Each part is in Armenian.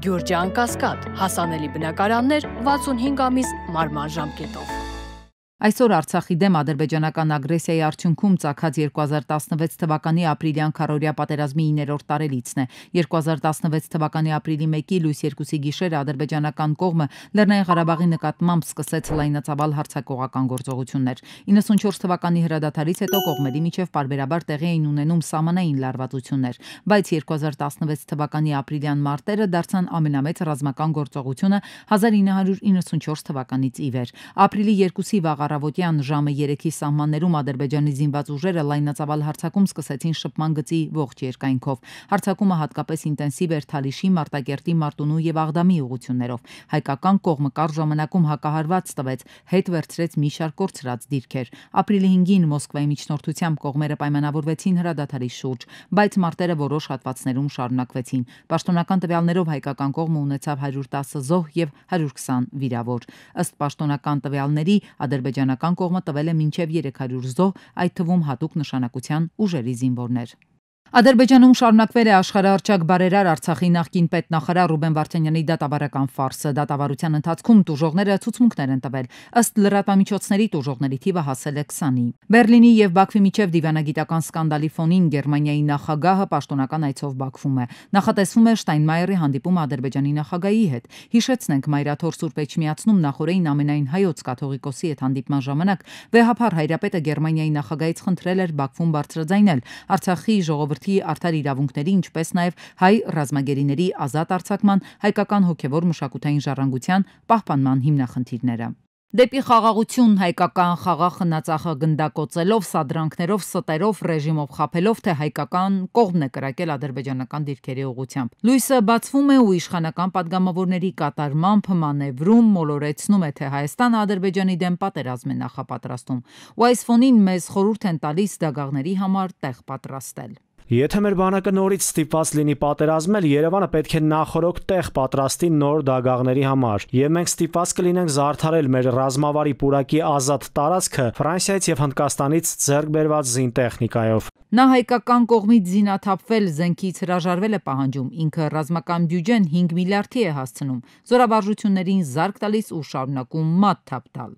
Գյուրջան Կասկադ, հասանելի բնակարաններ 65 ամիս մարման ժամկետով։ Այսօր Արցախի դեմ ադրբեջանական ագրեսիայի արդյունքում ծագած 2016 թվականի ապրիլյան քարորյա պատերազմի 9-րդ տարելիցն է։ 2016 թվականի ապրիլի 1-ի լույս 2-ի գիշերը ադրբեջանական կողմը Լեռնային Ղարաբաղի նկատմամբ սկսեց լայնածավալ հարձակողական գործողություններ։ 94 թվականի հրադադարից հետո կողմերի միջև պարբերաբար տեղի էին ունենում սահմանային լարվածություններ, բայց 2016 թվականի ապրիլյան մարտերը դարձան ամենամեծ ռազմական գործողությունը 1994 թվականից ի վեր։ Ապրիլի 2-ի վաղ առավոտյան ժամը 3-ի սահմաններում ադրբեջանի զինված ուժերը լայնածավալ հարձակում սկսեցին շփման գծի ողջ երկայնքով։ Հարձակումը հատկապես ինտենսիվ էր Թալիշի, Մարտակերտի, Մարտունու եւ Աղդամի ուղղություններով։ Հայկական կողմը կարճ ժամանակում հակահարված տվեց, հետ վերցրեց մի շարք կորցրած դիրքեր։ Ապրիլի 5-ին Մոսկվայի միջնորդությամբ կողմերը պայմանավորվեցին հրադադարի շուրջ, բայց մարտերը որոշ հատվածներում շարունակվեցին։ Պաշտոնական տվյալներով հայկական կողմը ունեցավ 110 զոհ եւ 120 վիրավոր։ Ըստ պաշտոնական տվյալների ադրբեջանական կողմը տվել է մինչև 300 զոհ, այդ թվում հատուկ նշանակության ուժերի զինվորներ։ Ադրբեջանում շարունակվել է աշխարհահռչակ բարերար Արցախի նախկին պետնախարար Ռուբեն Վարդանյանի դատավարական ֆարսը։ Դատավարության ընթացքում տուժողները ցուցմունքներ են տվել։ Ըստ լրատվամիջոցների տուժողների թիվը հասել է 20-ի։ Բերլինի եւ Բաքվի միջև դիվանագիտական սկանդալի ֆոնին Գերմանիայի նախագահը պաշտոնական այցով Բաքվում է։ Նախատեսվում է Շտայնմայերի հանդիպումը Ադրբեջանի նախագահի հետ։ Հիշեցնենք, Մայրաթոր Սուրբ Էջմիածնում նախորդին ամենայն հայոց կաթողիկոսի հետ հանդիպման ժամանակ վեհափառ հայրապետը Գերմանիայի նախագահից խնդրել էր Բաքվում բարձրաձայնել Արցախի ժողովրդի արդար իրավունքների, ինչպես նաև հայ ռազմագերիների ազատ արձակման, հայկական հոգևոր մշակութային ժառանգության պահպանման հիմնախնդիրները։ Դեպի խաղաղություն հայկական խաղաղ խնածախը գնդակոծելով, սադրանքներով, ստերով, ռեժիմով խաբելով, թե հայկական կողմն է կրակել ադրբեջանական դիրքերի ուղղությամբ։ Լույսը բացվում է ու իշխանական падգամավորների կատարմամբ մանևրում մոլորեցնում է, թե Հայաստանը Ադրբեջանի դեմ պատերազմ է նախապատրաստում։ Ու այս ֆոնին մեզ խորհուրդ են տալիս դագաղների համար տեղ պատրաստել։ Եթե մեր բանակը նորից ստիպված լինի պատերազմել, Երևանը պետք է նախորոք տեղ պատրաստի նոր դագաղների համար, եւ մենք ստիպված կլինենք զարդարել մեր ռազմավարի պուրակի ազատ տարածքը Ֆրանսիայից եւ Հնդկաստանից ձեռք բերված զինտեխնիկայով։ Նա հայկական կողմից զինաթափվել, զենքից հրաժարվել է պահանջում, ինքը ռազմական բյուջեն 5 միլիարդի է հասցնում, զորավարժություններին զարկ տալիս ու շարունակում մատ թափ տալ։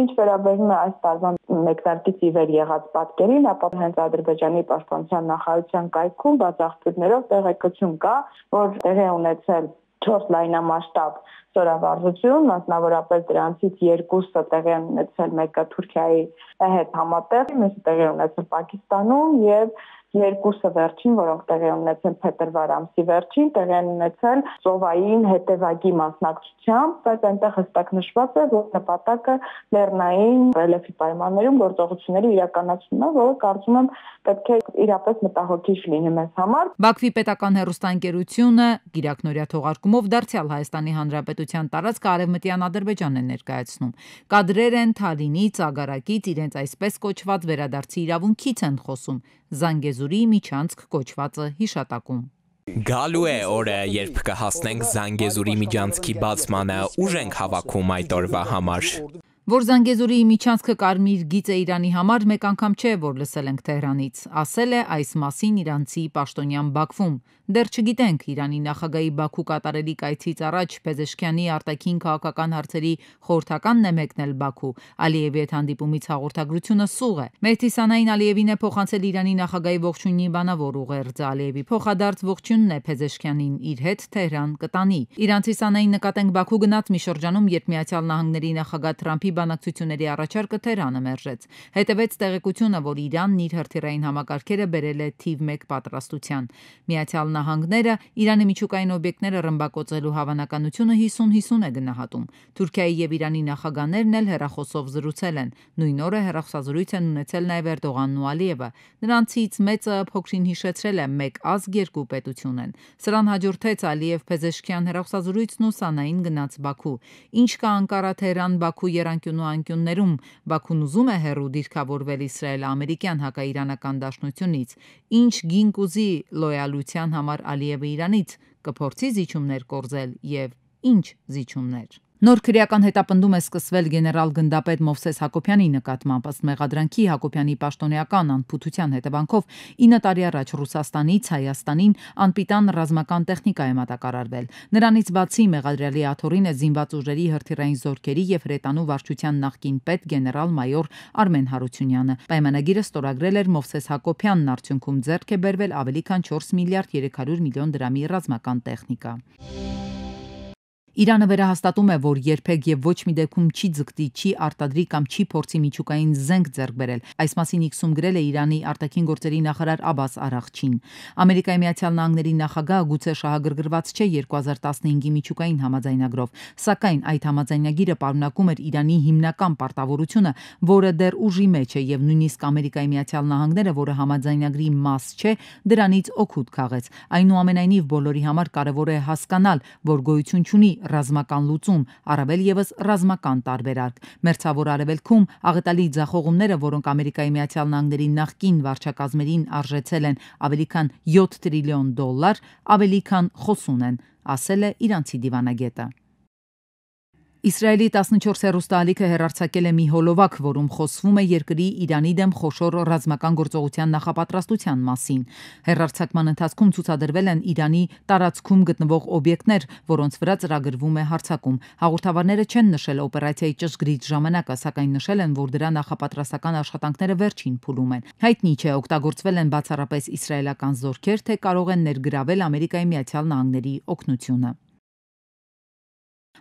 Ինչ վերաբերում է այս տարվա մեկնարկից ի վեր եղած պատկերին, ապա հենց Ադրբեջանի պաշտպանության նախարարության կայքում բաց աղբյուրներով տեղեկություն կա, որ տեղի է ունեցել 4 լայնամասշտաբ զորավարժություն, մասնավորապես դրանցից 2-ը տեղի են ունեցել, մեկը Թուրքիայի հետ համատեղ, մյուսը տեղի է ունեցել Պակիստանում եւ 2-ը վերջին, որոնք տեղի են ունեցել փետրվար ամսի վերջին, տեղի են ունեցել ծովային հետևակի մասնակցությամբ, բայց այնտեղ հստակ նշված է, որ նպատակը լեռնային ռելիեֆի պայմաններում գործողությունների իրականացումն է, որը կարծում եմ պետք է իրապես մտահոգիչ լինի մեզ համար։ Բաքվի պետական հեռուստաընկերությունը գիրակնորյա թողարկումով դարձյալ Հայաստանի Հանրապետության տարածքը արևմտյան Ադրբեջանն է ներկայացնում։ Կադրեր են Թալինից, Ագարակից, իրենց այսպես կոչված վերադարձի իրավունքից են խոսում։ Զանգեզուրի միջանցք կոչվածը հիշատակում։ Գալու է օրը, երբ կհասնենք Զանգեզուրի միջանցքի բացմանը, ուժ ենք հավաքում այդ օրվա համար։ Որ Զանգեզուրի միջանցքը կարմիր գիծ է Իրանի համար, մեկ անգամ չէ, որ լսել ենք Թեհրանից։ Ասել է այս մասին իրանցի պաշտոնյան Բաքվում։ Դեռ չգիտենք, Իրանի նախագահի Բաքու կատարելիք այցից առաջ Փեզեշքյանի արտաքին քաղաքական հարցերի խորհրդականն է մեկնել Բաքու։ Ալիևի հետ հանդիպումից հաղորդագրությունը սուղ է։ Մեհդի Սանային Ալիևին է փոխանցել Իրանի նախագահի ողջույնի բանավոր ուղերձը։ Ալիևի փոխադարձ ողջույնն է Փեզեշքյանին իր հետ Թեհրան կտանի։ Իրանցի Սանային նկատենք Բաքու գնաց մի շրջանում, երբ Միացյալ Նահանգների նախագահ Թրամփի բանակցությունների առաջարկը Թեհրանը մերժեց։ Հետևեց տեղեկությունը, որ Իրանն իր հրթիռային համակարգերը բերել է թիվ 1 պատրաստության։ Միացյալ Նահանգները Իրանի միջուկային օբյեկտները ռմբակոծելու հավանականությունը 50-50 է գնահատում։ Թուրքիայի եւ Իրանի նախագահներն էլ հեռախոսով զրուցել են։ Նույն օրը հեռախոսազրույց են ունեցել նաեւ Էրդողանն ու Ալիևը։ Նրանցից մեծը փոքրին հիշեցրել է մեկ ազգ երկու պետություն են։ Սրան հաջորդեց Ալիև-Փեզեշքյան հեռախոսազրույցն ու Սանային գնաց Բաքու։ Ինչ կա Անկարա-Թեհրան-Բաքու եռանկյունու անկյուններում, Բաքուն ուզում է հեռու դիրքավորվել իսրայել-ամերիկյան հակաիրանական դաշնությունից։ Ինչ գին կուզի լոյալության համար Ալիևը Իրանից, կփորձի զիջումներ կորզել եւ ինչ զիջումներ։ Նոր քրեական հետապնդում է սկսվել գեներալ գնդապետ Մովսես Հակոբյանի նկատմամբ, ըստ մեղադրանքի Հակոբյանի պաշտոնեական անփութության հետևանքով 9 տարի առաջ Ռուսաստանից Հայաստանին անպիտան ռազմական տեխնիկա է մատակարարվել։ Նրանից բացի մեղադրյալի աթոռին է զինված ուժերի հրթիռային զորքերի եւ հրետանու վարչության նախկին պետ գեներալ-մայոր Արմեն Հարությունյանը։ Պայմանագիրը ստորագրել էր Մովսես Հակոբյանն, արդյունքում ձեռք է բերվել ավելի քան 4 միլիարդ 300 միլիոն դրամի ռազմական տեխնիկա։ Իրանը վերահաստատում է, որ երբեք եւ ոչ մի դեպքում չի ձգտի, չի արտադրի կամ չի փորձի միջուկային զենք ձեռք բերել։ Այս մասին X-ում գրել է Իրանի արտաքին գործերի նախարար Աբաս Արաղչին։ Ամերիկայի Միացյալ Նահանգների նախագահը գուցե շահագրգռված չէ 2015-ի միջուկային համաձայնագրով, սակայն այդ համաձայնագիրը պարունակում էր Իրանի հիմնական պարտավորությունը, որը դեռ ուժի մեջ է եւ նույնիսկ Ամերիկայի Միացյալ Նահանգները, որը համաձայնագրի մաս չէ, դրանից օգուտ քաղեց։ Այնուամենայնիվ բոլորի համար կարևոր է հասկանալ, որ գոյություն չունի ռազմական լուծում, առավել եւս ռազմական տարբերակ։ Մերձավոր Արևելքում աղետալի ձախողումները, որոնք Ամերիկայի Միացյալ Նահանգների նախկին վարչակազմերին արժեցել են ավելի քան $7 տրիլիոն, ավելի քան խոսուն են, ասել է իրանցի դիվանագետը։ Իսրայելի 14 հեռուստաալիքը հեռարձակել է մի հոլովակ, որում խոսվում է երկրի Իրանի դեմ խոշոր ռազմական գործողության նախապատրաստության մասին։ Հեռարձակման ընթացքում ցուցադրվել են Իրանի տարածքում գտնվող օբյեկտներ, որոնց վրա ծրագրվում է հարձակում։ Հաղորդավարները չեն նշել օպերացիայի ճշգրիտ ժամանակը, սակայն նշել են, որ դրա նախապատրաստական աշխատանքները վերջին փուլում են։ Հայտնի չէ, օգտագործվել են բացառապես իսրայելական զորքեր, թե կարող են ներգրավել Ամերիկայի Միացյալ Նահանգների օգնությունը։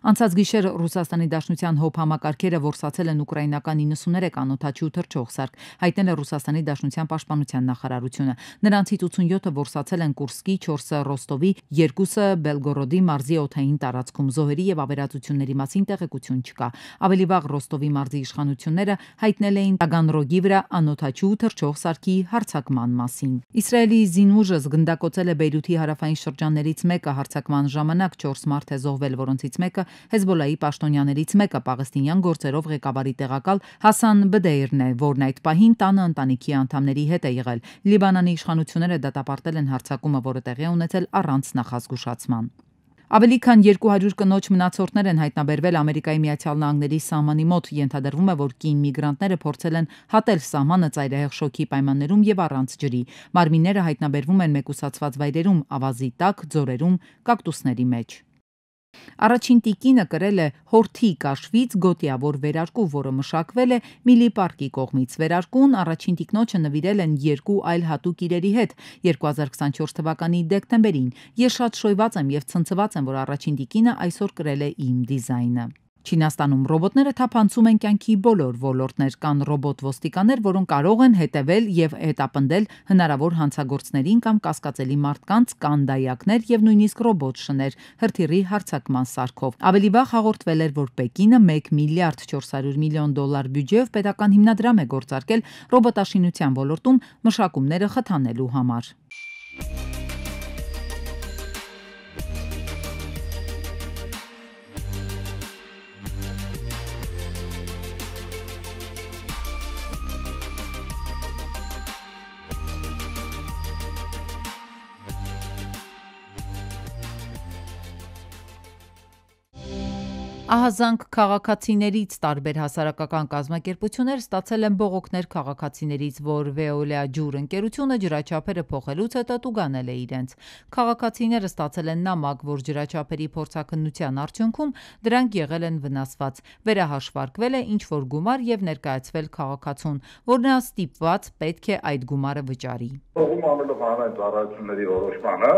Անցած գիշեր Ռուսաստանի Դաշնության ՀՕՊ համակարգերը որսացել են ուկրաինական 93 անօդաչու թռչող սարք, հայտնել է Ռուսաստանի Դաշնության պաշտպանության նախարարությունը։ Նրանցից 87-ը որսացել են Կուրսկի, 4-ը Ռոստովի, 2-ը Բելգորոդի մարզի օդային տարածքում։ Զոհերի եւ ավերածությունների մասին տեղեկություն չկա։ Ավելի վաղ Ռոստովի մարզի իշխանությունները հայտնել էին Տագանրոգի վրա անօդաչու թռչող սարքի հարձակման մասին։ Իսրայելի զինուժը զգնդակոծել է Բեյրութի հարավային շրջաններից մեկը հարձակման ժամանակ 4 մարդ է զոհվել, որոնցից մեկը Հեզբոլայի պաշտոնյաներից մեկը պաղեստինյան գործերով ղեկավարի տեղակալ Հասան Բդեյրն է, որն այդ պահին տանը ընտանիքի անդամների հետ է եղել։ Լիբանանի իշխանությունները դատապարտել են հարձակումը, որը տեղի է ունեցել առանց նախազգուշացման։ Ավելի քան 200 կնոջ մնացորդներ են հայտնաբերվել Ամերիկայի Միացյալ Նահանգների սահմանի մոտ։ Ենթադրվում է, որ կին միգրանտները փորձել են հատել սահմանը ծայրահեղ շոկի պայմաններում եւ առանց ջրի։ Մարմինները հայտնաբերվում են մեկուսացված վայրերում, ավազի տակ, ձորերում, կակտուսների մեջ։ Առաջին տիկինը կրել է հորթի կաշվից գոտիավոր վերարկու, որը մշակվել է Միլի պարկի կողմից։ Վերարկուն առաջին տիկնոջը նվիրել են 2 այլ հատուկ իրերի հետ 2024 թվականի դեկտեմբերին։ Ես շատ շոյված եմ եւ ցնցված եմ, որ առաջին տիկինը այսօր կրել է իմ դիզայնը։ Չինաստանում ռոբոտները թափանցում են կյանքի բոլոր ոլորտներ, կան ռոբոտ ոստիկաններ, որոնք կարող են հետևել եւ հետապնդել հնարավոր հանցագործներին կամ կասկածելի մարդկանց, կան դայակներ եւ նույնիսկ ռոբոտ շներ հրթիռի հարձակման սարքով։ Ավելի վաղ հաղորդվել էր, որ Պեկինը $1 միլիարդ 400 միլիոն բյուջեով պետական հիմնադրամ է գործարկել ռոբոտաշինության ոլորտում մշակումները խթանելու համար։ Ահազանգ քաղաքացիներից տարբեր հասարակական կազմակերպություններ ստացել են բողոքներ քաղաքացիներից, որ Veolia ջուր ընկերությունը ջրաչափերը փոխելուց հետո տուգանել է իրենց։ Քաղաքացիները ստացել են նամակ, որ ջրաչափերի փորձաքննության արդյունքում դրանք եղել են վնասված։ Վերահաշվարկվել է ինչ-որ գումար եւ ներկայացվել քաղաքացուն, որ նա ստիպված պետք է այդ գումարը վճարի։ Փողում անելով հանրային ծառայությունների որոշմանը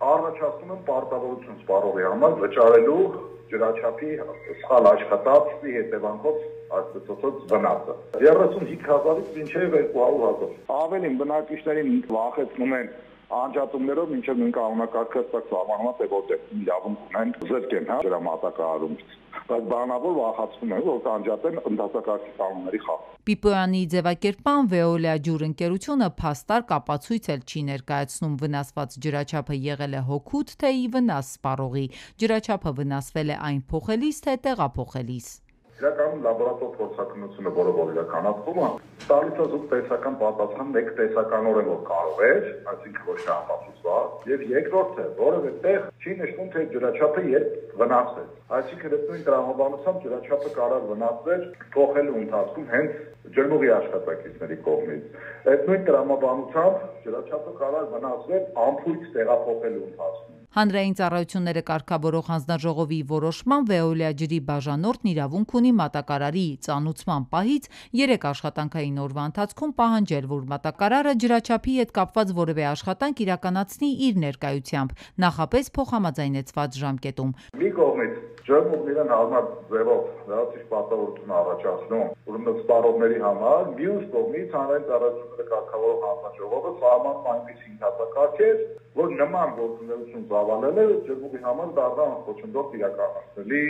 առաջացնում են պարտավորություն սպառողի համար վճարելու ջրաչափի սխալ աշխատանքի հետևանքով այսպես վնասը 35,000-ից մինչև 200,000։ Ավելին բնակիչներին վախեցնում են անջատումներով, մինչև նույն կանոնակարգը սահմանված է, որտեղ իրավունք ունեն զրկեն ջրամատակարարումից։ Բայց բանավոր վախացնում են, որ կանջատեն ընդհանրակարգի կանոնների խախտում։ Պիպոյանի ձևակերպման Veolia ջուր ընկերությունը փաստարկ ապացույց էլ չի ներկայացնում վնասված ջրաչափը եղել է հօգուտ, թե ի վնաս սպառողի։ Ջրաչափը վնասվել է այն փոխելիս, թե տեղափոխելիս։ Իրականում իրականում լաբորատոր փորձաքննությունը, որը որ իրականացվում է, տալիս է զուտ տեսական պատասխան մեկ տեսականորեն որ կարող է, այսինքն ոչ թե ապացուցված, եւ երկրորդը, որևէ տեղ չի նշվում, թե ջրաչափը երբ վնասվեց։ Այսինքն այդ նույն տրամաբանությամբ ջրաչափը կարող վնասվեր փոխելու ընթացքում հենց ջրմուղի աշխատակիցների կողմից։ Այդ նույն տրամաբանությամբ ջրաչափը կարող վնասվեր ամփույթ տեղափոխելու ընթացքում։ Հանրային ծառայությունները կարգավորող հանձնաժողովի որոշմամբ Վեոլիա ջրի բաժանորդն իրավունք ունի մատակարարի ծանուցման պահից 3 աշխատանքային օրվա ընթացքում պահանջել, որ մատակարարը ջրաչափի հետ կապված որևէ աշխատանք իրականացնի իր ներկայությամբ, նախապես փոխհամաձայնեցված ժամկետում։ Մի կողմից ջրմուղն իրեն հարմար ձևով լրացուցիչ պարտավորություն առաջացնում, ուրեմն սպառողների համար, մյուս կողմից հանրային ծառայությունները կարգավորող հանձնաժողովը սահմանում այնպիսի ընթացակարգ է, որ նման գործունեություն ծավալելը ջրմուղի համար դառնա անխոչնդոտ իրականացնելի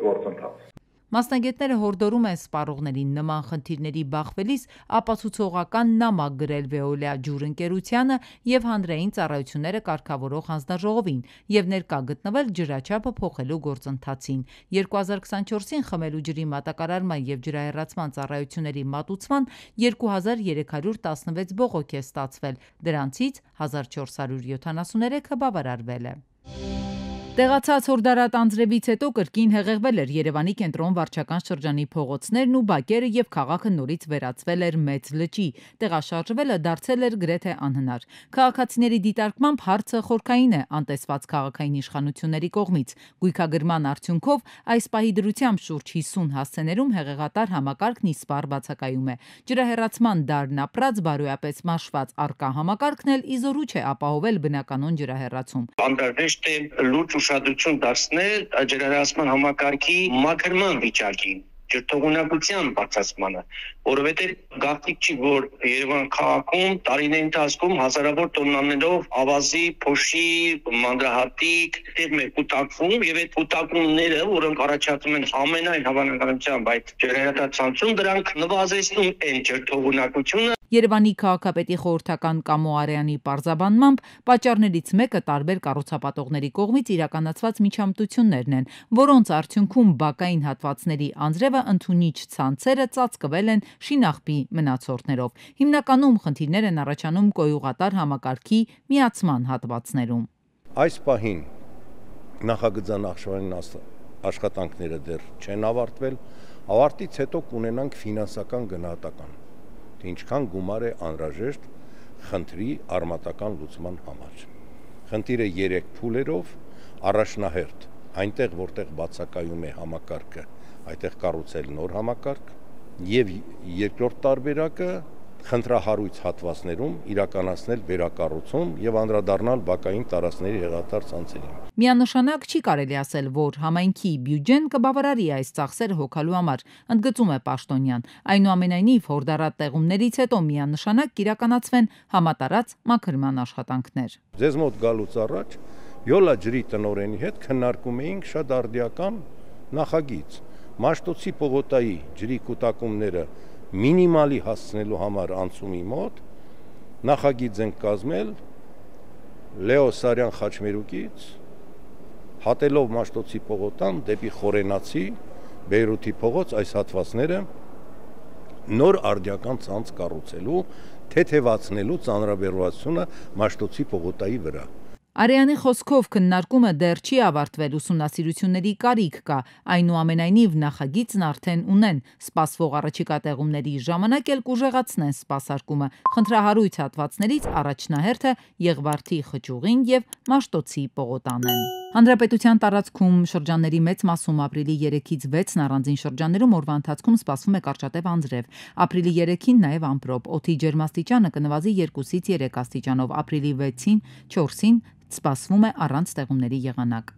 գործընթաց։ Մասնագետները հորդորում են սպառողներին նման խնդիրների բախվելիս ապացուցողական նամակ գրել Վեոլիա ջուր ընկերությանը եւ հանրային ծառայությունները կարգավորող հանձնաժողովին եւ ներկա գտնվել ջրաչափը փոխելու գործընթացին։ 2024-ին խմելու ջրի մատակարարման եւ ջրահեռացման ծառայությունների մատուցման 2316 բողոք է ստացվել, դրանցից 1473-ը բավարարվել է։ Տեղացած հորդարատ անձրևից հետո կրկին հեղեղվել էր Երևանի կենտրոն վարչական շրջանի փողոցներն ու բակերը եւ քաղաքը նորից վերածվել էր մեծ լճի։ Տեղաշարժվելը դարձել էր գրեթե անհնար։ Քաղաքացիների դիտարկմամբ հարցը խորքային է անտեսված քաղաքային իշխանությունների կողմից։ Գույքագրման արդյունքով այս պահի դրությամբ շուրջ 50 հասցեներում հեղեղատար համակարգն իսպառ բացակայում է։ Ջրահեռացման դարն ապրած բարոյապես մաշված արկա համակարգն էլ իզորու չէ ապահովել բնականոն ջրահեռացում։ Անհրաժեշտ է լուրջ ուշադրություն դարձնել ջրահեռացման համակարգի մաքրման վիճակին, ջրթողունակության բարձրացմանը, որովհետև գաղտնիք չի, որ Երևան քաղաքում տարիների ընթացքում հազարավոր տոննաներով ավազի, փոշի, մանրահատիկ տեղում է կուտակվում եւ այդ կուտակումները, որոնք առաջացնում են ամենայն հավանականությամբ այդ ջրահեռացանցում, դրանք նվազեցնում են ջրթողունակությունը։ Երևանի քաղաքապետի խորհրդական Կամո Արեանի պարզաբանմամբ պատճառներից մեկը տարբեր կառուցապատողների կողմից իրականացված միջամտություններն են, որոնց արդյունքում բակային հատվածների անձրևը ընդունիչ ցանցերը ծածկվել են շինաղբի մնացորդներով։ Հիմնականում խնդիրներ են առաջանում կոյուղատար համակարգի միացման հատվածներում։ Այս պահին նախագծանախշվային աշխատանքները դեռ չեն ավարտվել, ավարտից հետո կունենանք ֆինանսական գնահատական, թե ինչքան գումար է անհրաժեշտ խնդրի արմատական լուծման համար։ Խնդիրը 3 փուլերով, առաջնահերթ այնտեղ, որտեղ բացակայում է համակարգը, այդտեղ կառուցել նոր համակարգ, եւ երկրորդ տարբերակը խնդրահարույց հատվածներում իրականացնել վերակառուցում եւ անդրադառնալ բակային տարածքների հեղատար ցանցերին։ Միանշանակ չի կարելի ասել, որ համայնքի բյուջեն կբավարարի այս ծախսերը հոգալու համար, ընդգծում է Պաշտոնյան։ Այնուամենայնիվ, հորդարատ տեղումներից հետո միանշանակ կիրականացվեն համատարած մաքրման աշխատանքներ։ Ձեզ մոտ գալուց առաջ Յոլա ջրի տնօրենի հետ քննարկում էինք շատ արդիական նախագիծ։ Մաշտոցի պողոտայի ջրի կուտակումները մինիմալի հասցնելու համար անցումի մոտ նախագիծ ենք կազմել Լեո Սարյան Խաչմերուկից հատելով Մաշտոցի պողոտան դեպի Խորենացի Բեյրութի փողոց այս հատվածները նոր արդիական ցանց կառուցելու, թեթևացնելու ծանրաբեռնվածությունը Մաշտոցի պողոտայի վրա։ Արեանի խոսքով քննարկումը դեռ չի ավարտվել, ուսումնասիրությունների կարիք կա, այնուամենայնիվ նախագիծն արդեն ունեն, սպասվող առաջիկա տեղումների ժամանակ էլ կուժեղացնեն սպասարկումը։ Խնդրահարույց հատվածներից առաջնահերթը Եղվարդի խճուղին եւ Մաշտոցի պողոտան են։ Հանրապետության տարածքում շրջանների մեծ մասում ապրիլի 3-ից 6-ն առանձին շրջաններում օրվա ընթացքում սպասվում է կարճատև անձրև։ Ապրիլի 3-ին նաև ամպրոպ, օդի ջերմաստիճանը կնվազի 2-ից 3 աստիճանով, ապրիլի 6-ին 4-ին սպասվում է առանց ստեղումների եղանակ։